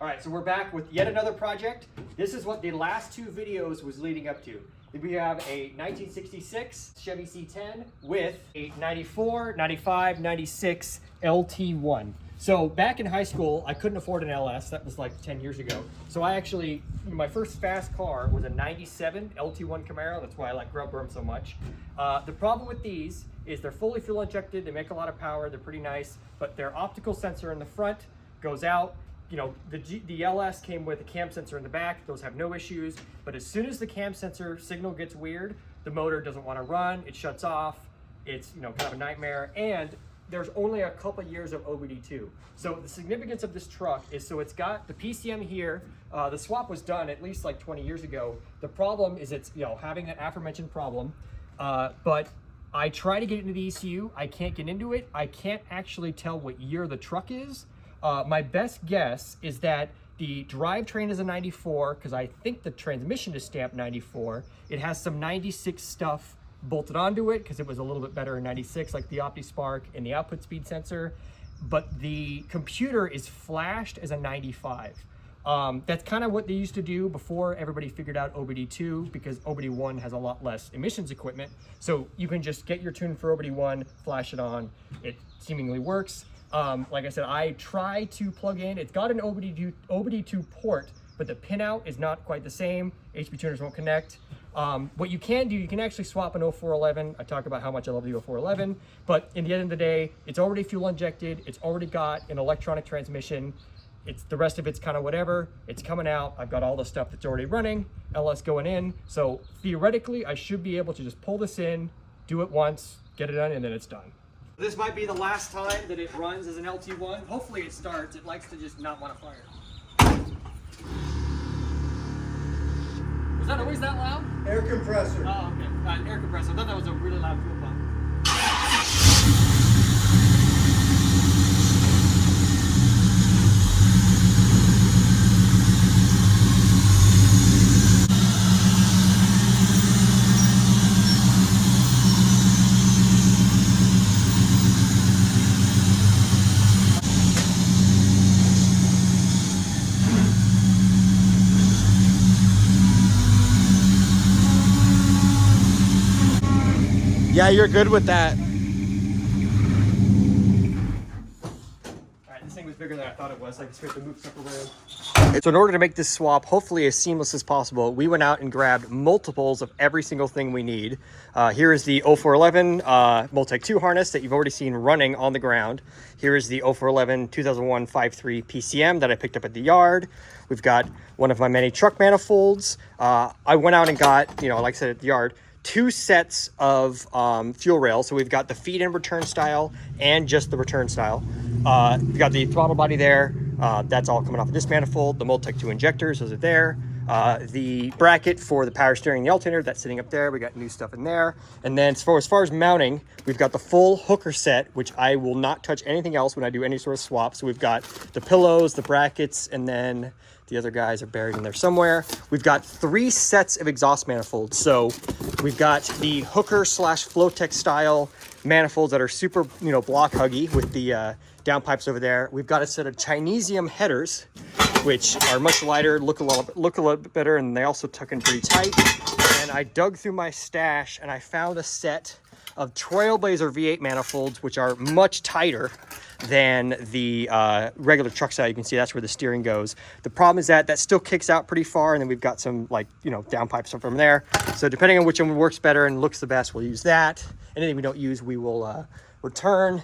All right, so we're back with yet another project. This is what the last two videos was leading up to. We have a 1966 Chevy C10 with a 94, 95, 96 LT1. So back in high school, I couldn't afford an LS. That was like 10 years ago. So I actually, my first fast car was a 97 LT1 Camaro. That's why I like grub them so much. The problem with these is they're fully fuel injected. They make a lot of power. They're pretty nice, but their optical sensor in the front goes out. You know, the LS came with a cam sensor in the back. Those have no issues. But as soon as the cam sensor signal gets weird, the motor doesn't want to run. It shuts off. It's, you know, kind of a nightmare. And there's only a couple years of OBD2. So the significance of this truck is, so it's got the PCM here. The swap was done at least like 20 years ago. The problem is it's, you know, having that aforementioned problem. But I try to get into the ECU. I can't get into it. I can't actually tell what year the truck is. My best guess is that the drivetrain is a 94, because I think the transmission is stamped 94. It has some 96 stuff bolted onto it because it was a little bit better in 96, like the Optispark and the output speed sensor. But the computer is flashed as a 95. That's kind of what they used to do before everybody figured out OBD2, because OBD1 has a lot less emissions equipment. So you can just get your tune for OBD1, flash it on, it seemingly works. Like I said, I try to plug in, it's got an OBD2 port, but the pinout is not quite the same. HP tuners won't connect. What you can do, you can actually swap an 0411. I talk about how much I love the 0411, but in the end of the day, it's already fuel injected. It's already got an electronic transmission. It's the rest of it's kind of whatever. It's coming out. I've got all the stuff that's already running, LS going in. So theoretically, I should be able to just pull this in, do it once, get it done, and then it's done. This might be the last time that it runs as an LT1. Hopefully it starts. It likes to just not want to fire. Was that always that loud? Air compressor. Oh, okay. Air compressor. I thought that was a really loud fuel pump. Yeah, you're good with that. All right, this thing was bigger than I thought it was. I just have to move stuff around. So in order to make this swap hopefully as seamless as possible, we went out and grabbed multiples of every single thing we need. Here is the 0411 Multec 2 harness that you've already seen running on the ground. Here is the 0411 2001 5.3 PCM that I picked up at the yard. We've got one of my many truck manifolds. I went out and got, you know, like I said at the yard, 2 sets of fuel rails. So we've got the feed and return style and just the return style. We've got the throttle body there. That's all coming off of this manifold. The Multec 2 injectors, those are there. The bracket for the power steering, the alternator, that's sitting up there. We got new stuff in there. And then as far as mounting, we've got the full hooker set, which I will not touch anything else when I do any sort of swap. So we've got the pillows, the brackets, and then the other guys are buried in there somewhere. We've got 3 sets of exhaust manifolds. So we've got the hooker / Flowtech style manifolds that are super, you know, block huggy with the downpipes over there. We've got a set of Chinesium headers, which are much lighter, look a little bit better, and they also tuck in pretty tight. And I dug through my stash and I found a set of Trailblazer V8 manifolds, which are much tighter than the regular truck style. You can see that's where the steering goes. The problem is that still kicks out pretty far, and then we've got some, like, you know, downpipes from there. So depending on which one works better and looks the best, we'll use that. Anything we don't use, we will return.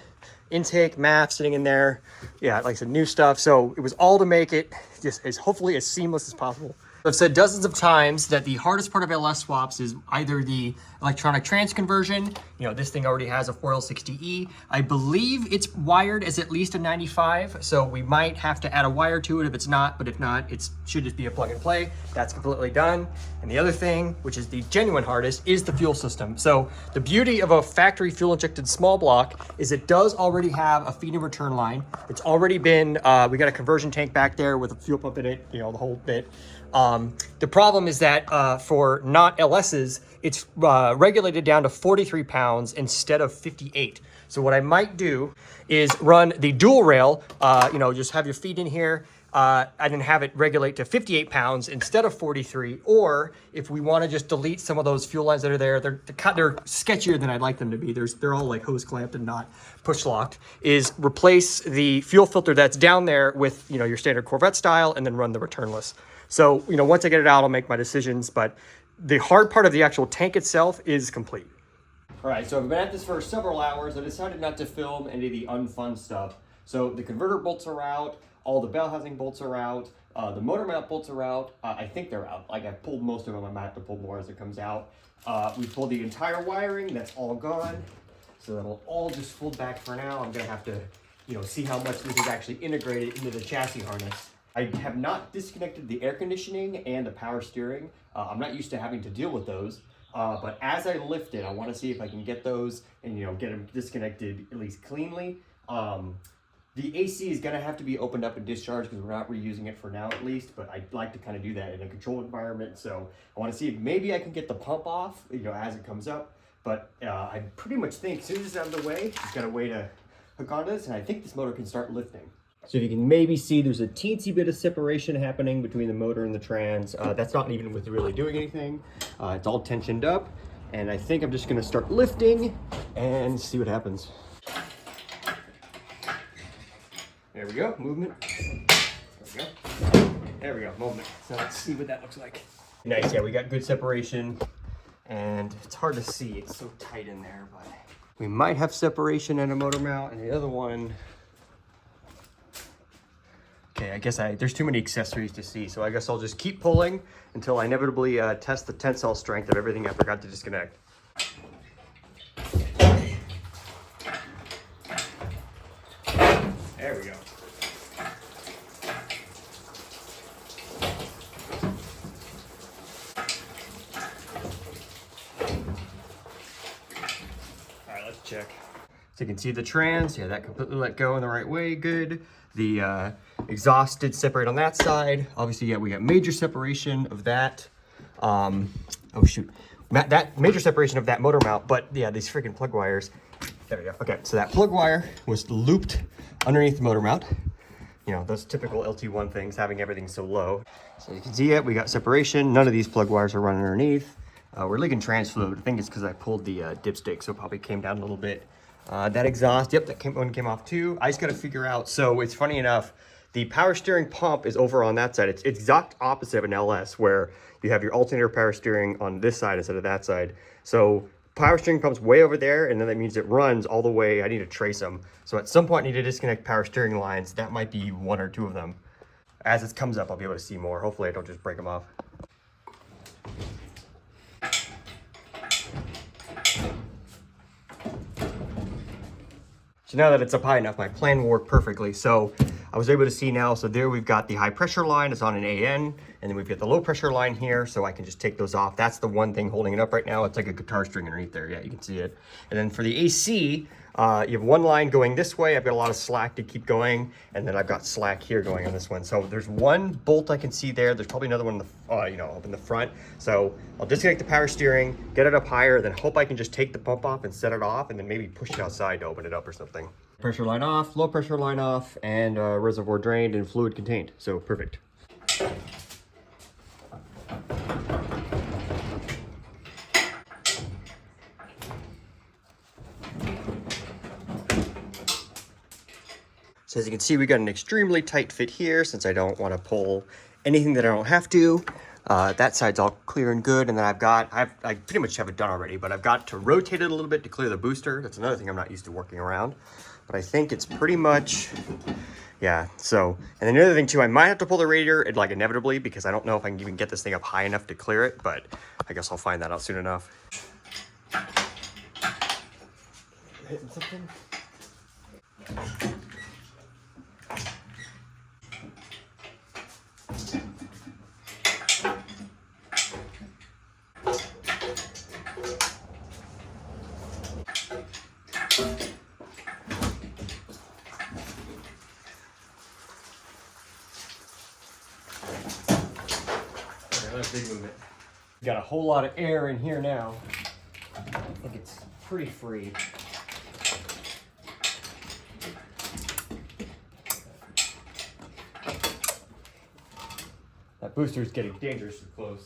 Intake, MAF sitting in there. Yeah, like I said, new stuff. So it was all to make it just as hopefully as seamless as possible. I've said dozens of times that the hardest part of LS swaps is either the electronic trans conversion. You know, this thing already has a 4L60E. I believe it's wired as at least a 95, so we might have to add a wire to it if it's not, but if not, it should just be a plug and play. That's completely done. And the other thing, which is the genuine hardest, is the fuel system. So the beauty of a factory fuel injected small block is it does already have a feed and return line. It's already been, we got a conversion tank back there with a fuel pump in it, you know, the whole bit. The problem is that for not LSs, it's regulated down to 43 pounds instead of 58. So what I might do is run the dual rail, you know, just have your feed in here, and then have it regulate to 58 pounds instead of 43. Or if we want to just delete some of those fuel lines that are there, they're sketchier than I'd like them to be. They're all like hose clamped and not push locked. Is replace the fuel filter that's down there with your standard Corvette style, and then run the returnless. So once I get it out, I'll make my decisions. But the hard part of the actual tank itself is complete. All right, so I've been at this for several hours. I decided not to film any of the unfun stuff. So the converter bolts are out. All the bell housing bolts are out. The motor mount bolts are out. I think they're out. Like, I pulled most of them. I might have to pull more as it comes out. We pulled the entire wiring. That's all gone. So that'll all just fold back for now. I'm going to have to, see how much this is actually integrated into the chassis harness. I have not disconnected the air conditioning and the power steering. I'm not used to having to deal with those. But as I lift it, I want to see if I can get those and, get them disconnected at least cleanly. The AC is going to have to be opened up and discharged because we're not reusing it for now at least, but I'd like to kind of do that in a controlled environment. So I want to see if maybe I can get the pump off, as it comes up. But I pretty much think as soon as it's out of the way, just got a way to hook onto this, and I think this motor can start lifting. So if you can maybe see, there's a teensy bit of separation happening between the motor and the trans. That's not even with really doing anything. It's all tensioned up, and I think I'm just going to start lifting and see what happens. There we go, movement. There we go. There we go, movement. So let's see what that looks like. Nice, yeah, we got good separation, and it's hard to see. It's so tight in there, but we might have separation in a motor mount, and the other one. Okay, I guess there's too many accessories to see, so I guess I'll just keep pulling until I inevitably test the tensile strength of everything I forgot to disconnect. There we go. All right, let's check. So you can see the trans, yeah, that completely let go in the right way, good. The exhaust did separate on that side. Obviously, yeah, we got major separation of that. Oh shoot, that major separation of that motor mount, but yeah, these freaking plug wires. There we go. Okay, so that plug wire was looped underneath the motor mount. Those typical LT1 things, having everything so low. So you can see it, we got separation. None of these plug wires are running underneath. We're leaking trans fluid. I think it's because I pulled the dipstick, so it probably came down a little bit. That exhaust, yep, one came off too. I just got to figure out, so it's funny enough, the power steering pump is over on that side. It's exact opposite of an LS, where you have your alternator power steering on this side instead of that side. So power steering pump's way over there, and then that means it runs all the way. I need to trace them. So at some point I need to disconnect power steering lines. That might be one or two of them. As it comes up, I'll be able to see more. Hopefully I don't just break them off. So now that it's up high enough, my plan will work perfectly. So I was able to see now, so there we've got the high pressure line, it's on an AN, and then we've got the low pressure line here, so I can just take those off. That's the one thing holding it up right now. It's like a guitar string underneath there, yeah, you can see it. And then for the AC, you have one line going this way. I've got a lot of slack to keep going, and then I've got slack here going on this one. So there's one bolt I can see there. There's probably another one in the, up in the front. So I'll disconnect the power steering, get it up higher, then hope I can just take the pump off and set it off, and then maybe push it outside to open it up or something. Pressure line off, low pressure line off, and reservoir drained and fluid contained. So perfect. So as you can see, we got an extremely tight fit here since I don't want to pull anything that I don't have to. That side's all clear and good, and then I pretty much have it done already, but I've got to rotate it a little bit to clear the booster. That's another thing I'm not used to working around, but I think it's pretty much, yeah. So, and then the other thing too, I might have to pull the radiator inevitably, because I don't know if I can even get this thing up high enough to clear it, but I guess I'll find that out soon enough. Hitting something? Big movement. Got a whole lot of air in here now. I think it's pretty free. That booster is getting dangerously close.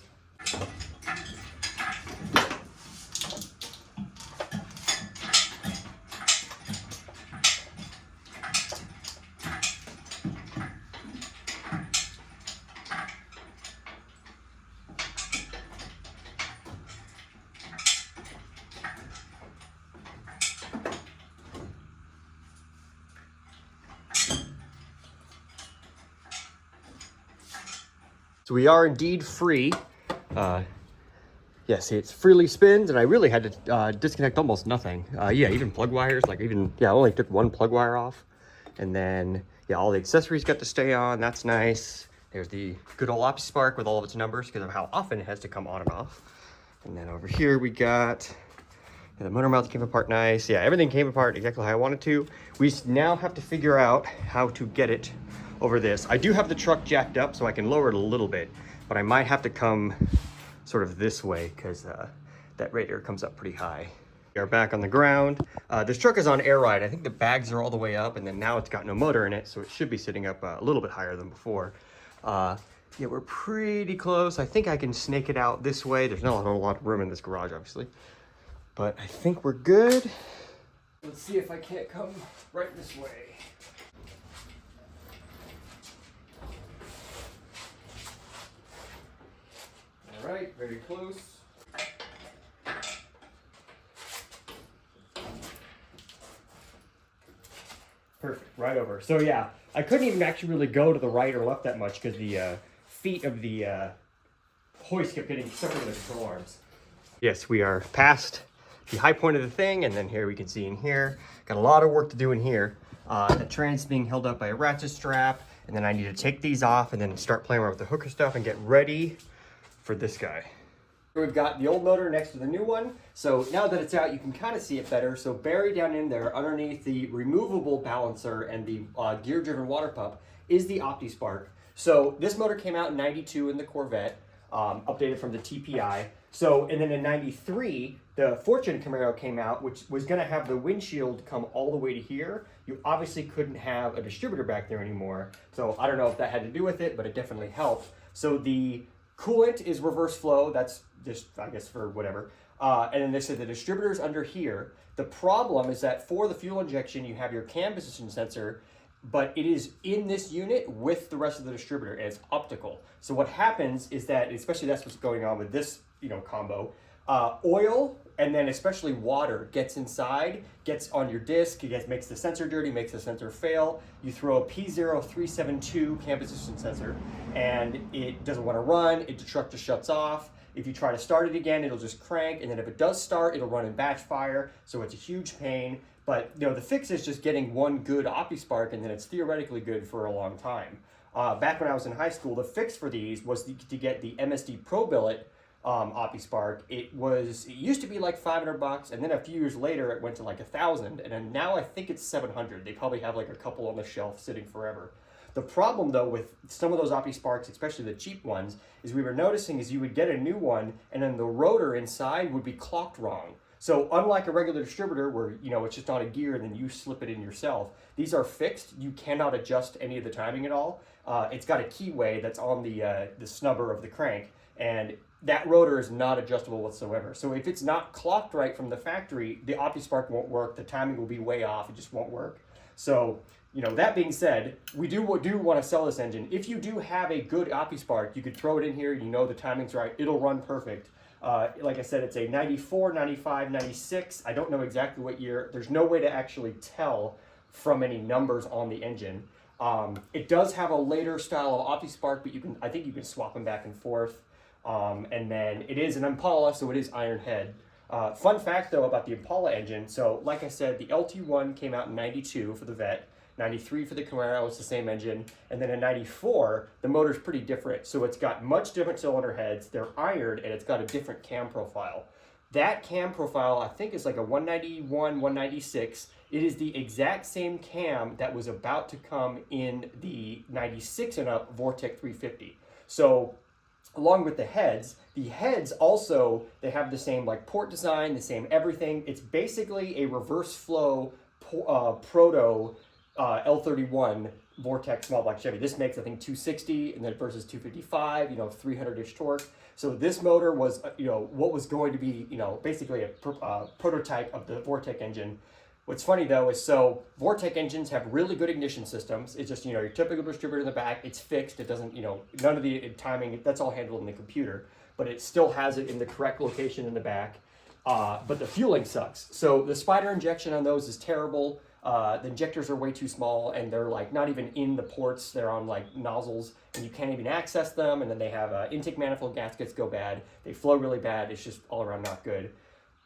So we are indeed free. Yeah, see, it's freely spins, and I really had to disconnect almost nothing. Yeah, even plug wires, like I only took one plug wire off. And then, yeah, all the accessories got to stay on. That's nice. There's the good old Optispark with all of its numbers because of how often it has to come on and off. And then over here we got the motor mount came apart nice. Yeah, everything came apart exactly how I wanted to. We now have to figure out how to get it over this. I do have the truck jacked up so I can lower it a little bit, but I might have to come sort of this way because that radiator comes up pretty high. We are back on the ground. This truck is on air ride. I think the bags are all the way up, and then now it's got no motor in it, so it should be sitting up a little bit higher than before. Yeah, we're pretty close. I think I can snake it out this way. There's not a whole lot of room in this garage, obviously, but I think we're good. Let's see if I can't come right this way. All right, very close. Perfect, right over. So yeah, I couldn't even actually really go to the right or left that much because the feet of the hoist kept getting stuck in the control arms. Yes, we are past the high point of the thing, and then here we can see in here, got a lot of work to do in here. The tran's being held up by a ratchet strap, and then I need to take these off and then start playing around with the hooker stuff and get ready for this guy. We've got the old motor next to the new one. So now that it's out, you can kind of see it better. So buried down in there underneath the removable balancer and the gear-driven water pump is the Optispark. So this motor came out in 92 in the Corvette, updated from the TPI. So, and then in 93, the Fortune Camaro came out, which was gonna have the windshield come all the way to here. You obviously couldn't have a distributor back there anymore. So I don't know if that had to do with it, but it definitely helped. So the coolant is reverse flow. That's just, I guess, for whatever. And then they said the distributor's under here. The problem is that for the fuel injection, you have your cam position sensor, but it is in this unit with the rest of the distributor, and it's optical. So what happens is that, especially that's what's going on with this, combo, oil and then especially water gets inside, gets on your disc, makes the sensor dirty, makes the sensor fail. You throw a P0372 cam position sensor and it doesn't want to run, the truck just shuts off. If you try to start it again, it'll just crank, and then if it does start, it'll run in batch fire, so it's a huge pain. But the fix is just getting one good Optispark, and then it's theoretically good for a long time. Back when I was in high school, the fix for these was to get the MSD Pro Billet Optispark. It used to be like $500, and then a few years later it went to like $1,000, and then now I think it's $700. They probably have like a couple on the shelf sitting forever. The problem though with some of those Optisparks, especially the cheap ones, is we were noticing is you would get a new one and then the rotor inside would be clocked wrong. So unlike a regular distributor where it's just on a gear and then you slip it in yourself, these are fixed. You cannot adjust any of the timing at all. It's got a keyway that's on the snubber of the crank, and that rotor is not adjustable whatsoever. So if it's not clocked right from the factory, the Optispark won't work. The timing will be way off. It just won't work. So that being said, we do want to sell this engine. If you do have a good Optispark, you could throw it in here, the timing's right, it'll run perfect. Like I said, it's a 94, 95, 96. I don't know exactly what year. There's no way to actually tell from any numbers on the engine. It does have a later style of Optispark, but I think you can swap them back and forth. And then it is an Impala, so it is iron head. Fun fact though about the Impala engine. So like I said, the LT1 came out in 92 for the Vet. 93 for the Camaro, it's the same engine. And then in 94, the motor's pretty different. So it's got much different cylinder heads, they're ironed, and it's got a different cam profile. That cam profile, I think, is like a 191, 196. It is the exact same cam that was about to come in the 96 and up Vortec 350. So along with the heads also, they have the same like port design, the same everything. It's basically a reverse flow proto L31 Vortex small block Chevy. This makes, I think, 260, and then versus 255, 300-ish torque. So this motor was, what was going to be, basically a prototype of the Vortex engine. What's funny though is, so Vortex engines have really good ignition systems. It's just, your typical distributor in the back, it's fixed. It doesn't, none of the timing, that's all handled in the computer, but it still has it in the correct location in the back. But the fueling sucks. So the spider injection on those is terrible. The injectors are way too small, and they're like not even in the ports. They're on like nozzles, and you can't even access them. And then they have intake manifold gaskets go bad. They flow really bad. It's just all around not good.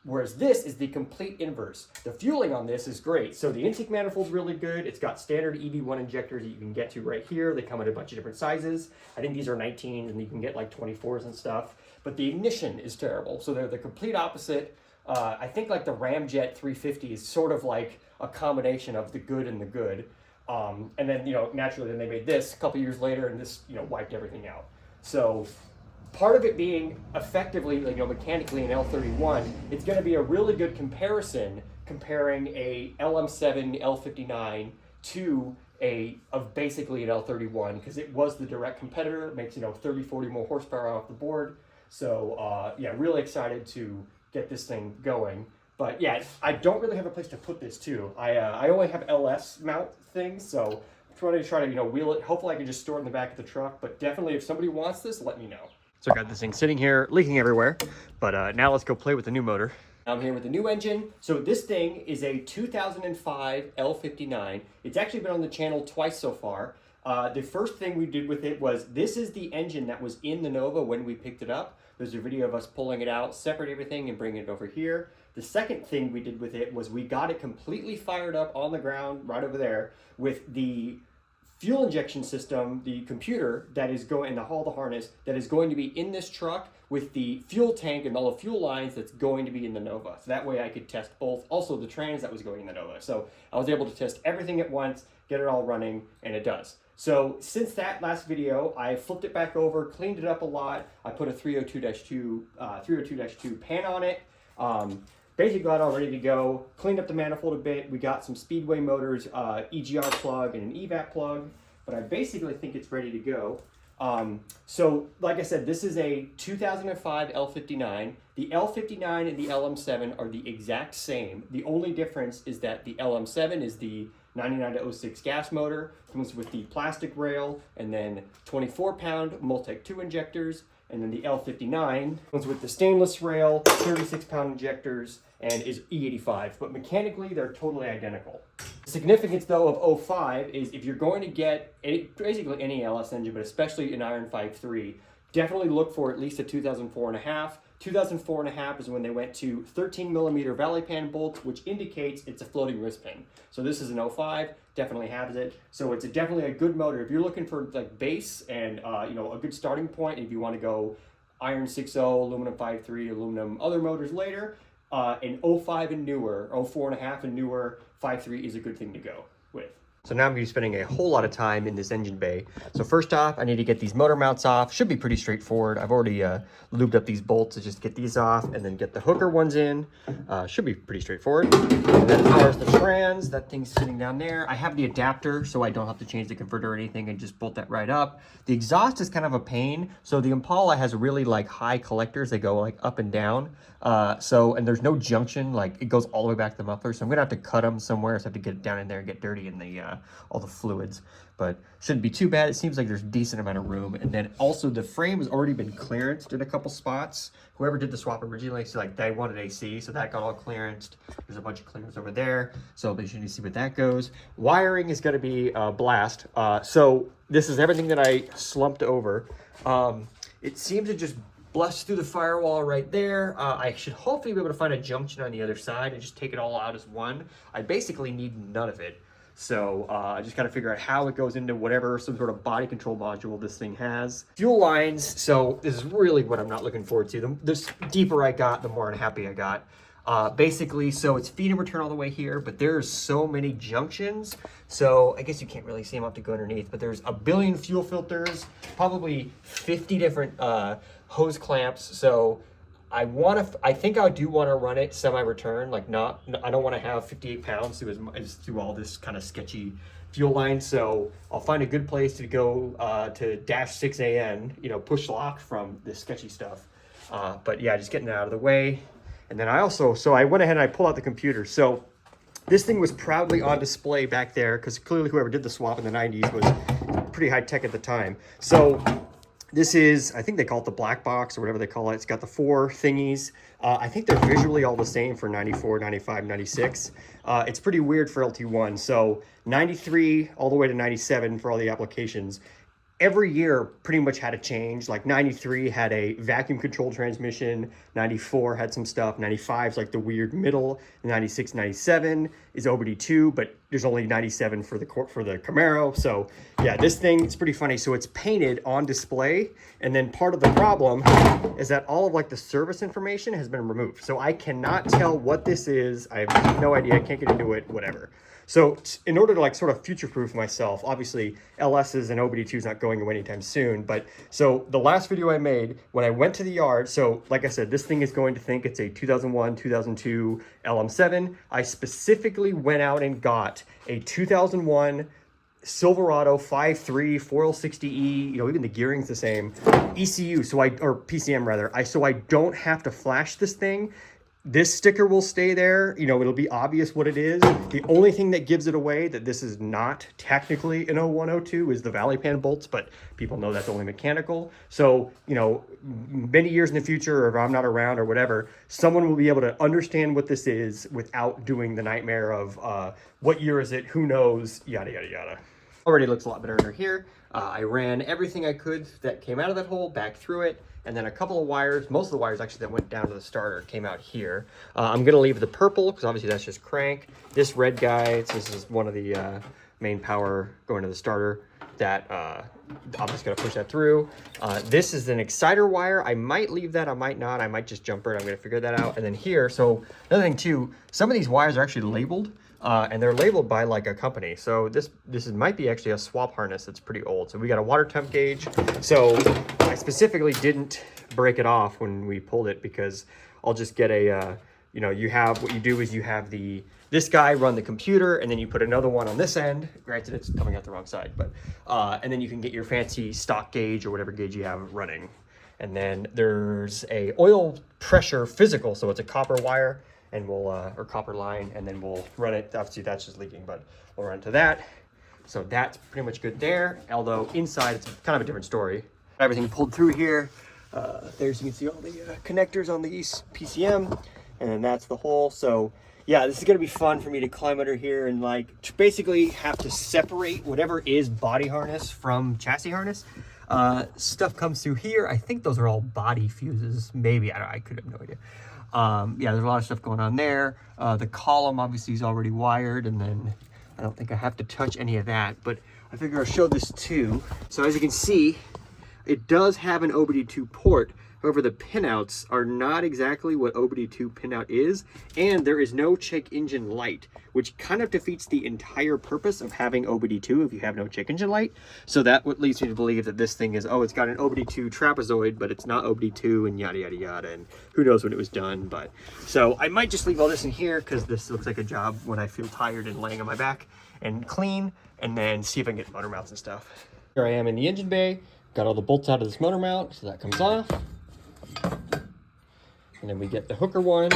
Whereas this is the complete inverse. The fueling on this is great. So the intake manifold's really good. It's got standard EV1 injectors that you can get to right here. They come in a bunch of different sizes. I think these are 19s, and you can get like 24s and stuff. But the ignition is terrible. So they're the complete opposite. I think like the Ramjet 350 is sort of like a combination of the good and the good. And then, naturally then they made this a couple years later, and this, wiped everything out. So part of it being effectively, mechanically an L31, it's going to be a really good comparison comparing a LM7 L59 to basically an L31, because it was the direct competitor. It makes, 30, 40 more horsepower off the board. So yeah, really excited to get this thing going. But yeah, I don't really have a place to put this too. I only have LS mount things, so I'm trying to wheel it. Hopefully I can just store it in the back of the truck, but definitely if somebody wants this, let me know. So I got this thing sitting here, leaking everywhere, but now let's go play with the new motor. I'm here with the new engine. So this thing is a 2005 L59. It's actually been on the channel twice so far. The first thing we did with it was, this is the engine that was in the Nova when we picked it up. There's a video of us pulling it out, separate everything, and bringing it over here. The second thing we did with it was we got it completely fired up on the ground right over there with the fuel injection system, the computer that is going, and the harness that is going to be in this truck with the fuel tank and all the fuel lines that's going to be in the Nova. So that way I could test both, also the trans that was going in the Nova. So I was able to test everything at once, get it all running, and it does. So since that last video, I flipped it back over, cleaned it up a lot. I put a 302-2 pan on it. Basically got it all ready to go. Cleaned up the manifold a bit. We got some Speedway Motors EGR plug and an EVAP plug, but I basically think it's ready to go. So like I said, this is a 2005 L59. The L59 and the LM7 are the exact same. The only difference is that the LM7 is the 99-06 gas motor, comes with the plastic rail, and then 24-pound Multec 2 injectors. And then the L59 comes with the stainless rail, 36-pound injectors, and is E85. But mechanically, they're totally identical. The significance, though, of 05 is if you're going to get basically any LS engine, but especially an Iron 5.3, definitely look for at least a 2004.5. 2004.5 is when they went to 13mm valley pan bolts, which indicates it's a floating wrist pin. So this is an 05, definitely has it. So it's definitely a good motor. If you're looking for like base and a good starting point, if you want to go Iron 6.0, aluminum 5.3, aluminum other motors later, an 05 and newer, 04.5 and newer 5.3 is a good thing to go with. So now I'm going to be spending a whole lot of time in this engine bay. So first off, I need to get these motor mounts off. Should be pretty straightforward. I've already lubed up these bolts to just get these off and then get the hooker ones in. Should be pretty straightforward. And then as far as the trans, that thing's sitting down there. I have the adapter so I don't have to change the converter or anything and just bolt that right up. The exhaust is kind of a pain. So the Impala has really like high collectors. They go like up and down. And there's no junction, like it goes all the way back to the muffler. So I'm gonna have to cut them somewhere. So I have to get it down in there and get dirty in the all the fluids, but shouldn't be too bad. It seems like there's a decent amount of room. And then also the frame has already been clearanced in a couple spots. Whoever did the swap originally, so like they wanted AC, so that got all clearanced. There's a bunch of clearance over there, so they should see what that goes. Wiring is going to be a blast. So this is everything that I slumped over. It seems to just bust through the firewall right there. I should hopefully be able to find a junction on the other side and just take it all out as one. I basically need none of it. So I just gotta figure out how it goes into whatever some sort of body control module this thing has. Fuel lines, so this is really what I'm not looking forward to. The deeper I got, the more unhappy I got. Basically, so it's feed and return all the way here, but there's so many junctions. So I guess you can't really see them, I'll have to go underneath, but there's a billion fuel filters, probably 50 different hose clamps. So I think I do want to run it semi-return, like I don't want to have 58 pounds through all this kind of sketchy fuel line. So I'll find a good place to go to -6AN, you know, push lock from this sketchy stuff. But yeah, just getting it out of the way. And then I went ahead and I pulled out the computer. So this thing was proudly on display back there because clearly whoever did the swap in the 90s was pretty high tech at the time. So this is, I think they call it the black box or whatever they call it. It's got the 4 thingies. I think they're visually all the same for 94, 95, 96. It's pretty weird for LT1. So 93 all the way to 97 for all the applications. Every year pretty much had a change. Like 93 had a vacuum control transmission, 94 had some stuff, 95 is like the weird middle, 96, 97 is OBD2, but there's only 97 for the Camaro. So yeah, this thing is pretty funny. So it's painted on display, and then part of the problem is that all of like the service information has been removed. So I cannot tell what this is. I have no idea. I can't get into it, whatever. So in order to like sort of future-proof myself, obviously LS's and OBD2's not going away anytime soon, but so the last video I made, when I went to the yard, so like I said, this thing is going to think it's a 2001, 2002 LM7. I specifically went out and got a 2001 Silverado 5.3 4L60E, you know, even the gearing's the same, ECU, or PCM rather, so I don't have to flash this thing. This sticker will stay there, you know, it'll be obvious what it is. The only thing that gives it away that this is not technically an 0102 is the valley pan bolts, but people know that's only mechanical. So, you know, many years in the future, or if I'm not around or whatever, someone will be able to understand what this is without doing the nightmare of what year is it, who knows, yada, yada, yada. Already looks a lot better under here. I ran everything I could that came out of that hole back through it. And then a couple of wires, most of the wires actually that went down to the starter came out here. I'm gonna leave the purple because obviously that's just crank. This red guy, this is one of the main power going to the starter that I'm just gonna push that through. This is an exciter wire. I might leave that, I might not. I might just jumper it, I'm gonna figure that out. And then here, so another thing too, some of these wires are actually labeled. And they're labeled by like a company. So this might be actually a swap harness that's pretty old. So we got a water temp gauge. So I specifically didn't break it off when we pulled it because I'll just get a, you know, what you do is you have this guy run the computer and then you put another one on this end. Granted, it's coming out the wrong side, but, and then you can get your fancy stock gauge or whatever gauge you have running. And then there's a oil pressure physical. So it's a copper wire. And we'll, or copper line, and then we'll run it. Obviously that's just leaking, but we'll run to that. So that's pretty much good there. Although inside it's kind of a different story. Everything pulled through here. There's, you can see all the connectors on the PCM, and then that's the hole. So yeah, this is gonna be fun for me to climb under here and like basically have to separate whatever is body harness from chassis harness. Stuff comes through here. I think those are all body fuses. Maybe, I could have no idea. Yeah, there's a lot of stuff going on there. The column obviously is already wired, and then I don't think I have to touch any of that, but I figure I'll show this too. So as you can see, it does have an OBD2 port. However, the pinouts are not exactly what OBD2 pinout is, and there is no check engine light, which kind of defeats the entire purpose of having OBD2 if you have no check engine light. So that what leads me to believe that this thing is, oh, it's got an OBD2 trapezoid, but it's not OBD2 and yada, yada, yada, and who knows when it was done. But so I might just leave all this in here because this looks like a job when I feel tired and laying on my back and clean, and then see if I can get motor mounts and stuff. Here I am in the engine bay, got all the bolts out of this motor mount, so that comes off. And then we get the hooker one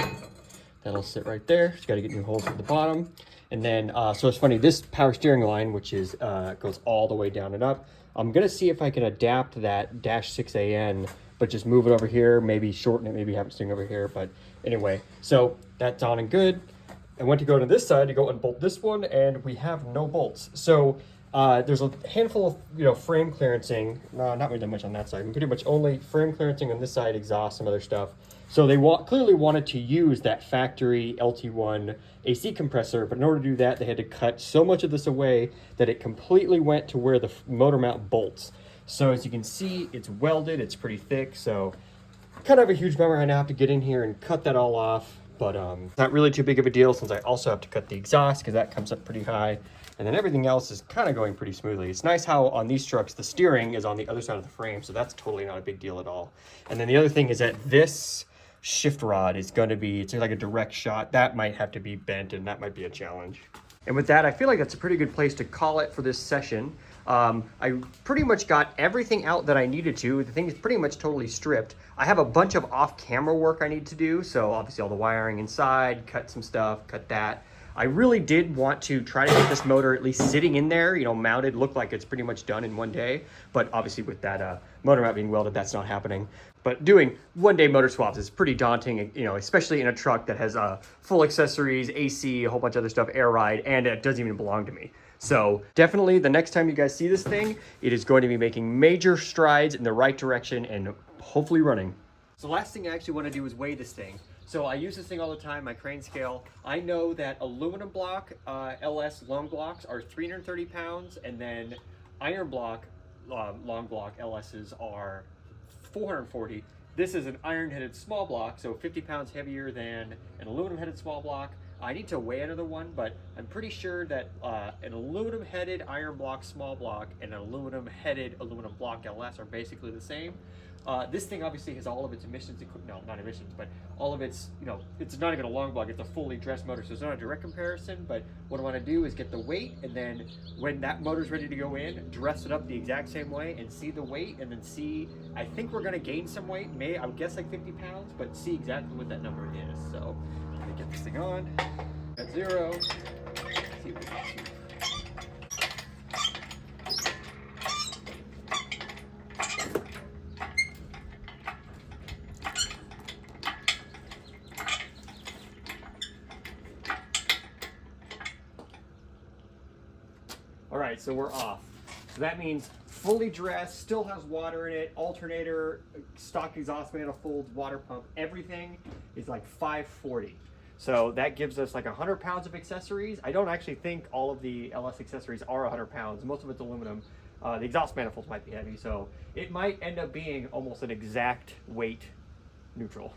that'll sit right there. Just got to get new holes at the bottom. And then so it's funny, this power steering line, which is goes all the way down and up, I'm gonna see if I can adapt that -6AN, but just move it over here, maybe shorten it, maybe have it sitting over here. But anyway, so that's on and good. I went to go to this side to go unbolt this one, and we have no bolts. So there's a handful of, you know, frame clearancing. No, not really that much on that side. Pretty much only frame clearancing on this side, exhaust, some other stuff. So they clearly wanted to use that factory LT1 AC compressor, but in order to do that, they had to cut so much of this away that it completely went to where the motor mount bolts. So as you can see, it's welded, it's pretty thick, so kind of a huge bummer. I now have to get in here and cut that all off, but not really too big of a deal since I also have to cut the exhaust because that comes up pretty high. And then everything else is kind of going pretty smoothly. It's nice how on these trucks, the steering is on the other side of the frame, so that's totally not a big deal at all. And then the other thing is that this shift rod is going to be, it's like a direct shot. That might have to be bent, and that might be a challenge. And with that, I feel like that's a pretty good place to call it for this session. I pretty much got everything out that I needed to. The thing is pretty much totally stripped. I have a bunch of off-camera work I need to do. So obviously all the wiring inside, cut some stuff, cut that. I really did want to try to get this motor at least sitting in there, you know, mounted, look like it's pretty much done in one day. But obviously with that motor mount being welded, that's not happening. But doing one-day motor swaps is pretty daunting, you know, especially in a truck that has full accessories, AC, a whole bunch of other stuff, air ride, and it doesn't even belong to me. So definitely the next time you guys see this thing, it is going to be making major strides in the right direction and hopefully running. So the last thing I actually want to do is weigh this thing. So I use this thing all the time, my crane scale. I know that aluminum block LS long blocks are 330 pounds, and then iron block long block LSs are 440. This is an iron-headed small block, so 50 pounds heavier than an aluminum-headed small block. I need to weigh another one, but I'm pretty sure that an aluminum-headed iron block small block and an aluminum-headed aluminum block LS are basically the same. This thing obviously has all of its emissions, no, not emissions, but all of its, you know, it's not even a long block, it's a fully dressed motor, so it's not a direct comparison, but what I want to do is get the weight, and then when that motor's ready to go in, dress it up the exact same way and see the weight, and then see, I think we're going to gain some weight, I would guess like 50 pounds, but see exactly what that number is. So, let me get this thing on, at 0, see what we can see. All right, so we're off. So that means fully dressed, still has water in it, alternator, stock exhaust manifolds, water pump, everything is like 540. So that gives us like 100 pounds of accessories. I don't actually think all of the LS accessories are 100 pounds. Most of it's aluminum. The exhaust manifolds might be heavy, so it might end up being almost an exact weight neutral.